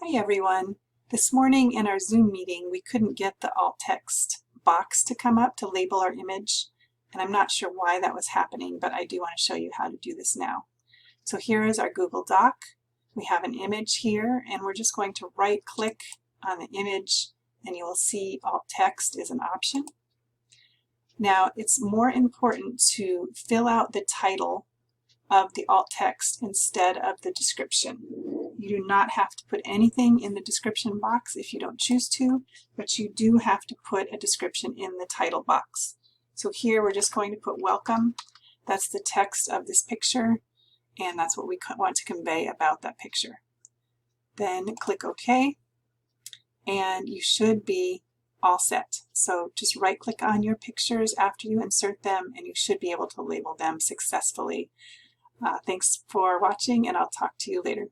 Hi everyone. This morning in our Zoom meeting we couldn't get the alt text box to come up to label our image, and I'm not sure why that was happening, but I do want to show you how to do this now. So here is our Google Doc. We have an image here and we're just going to right click on the image and you will see alt text is an option. Now it's more important to fill out the title of the alt text instead of the description. You do not have to put anything in the description box if you don't choose to, but you do have to put a description in the title box. So here we're just going to put welcome. That's the text of this picture, and that's what we want to convey about that picture. Then click OK, and you should be all set. So just right click on your pictures after you insert them, and you should be able to label them successfully. Thanks for watching, and I'll talk to you later.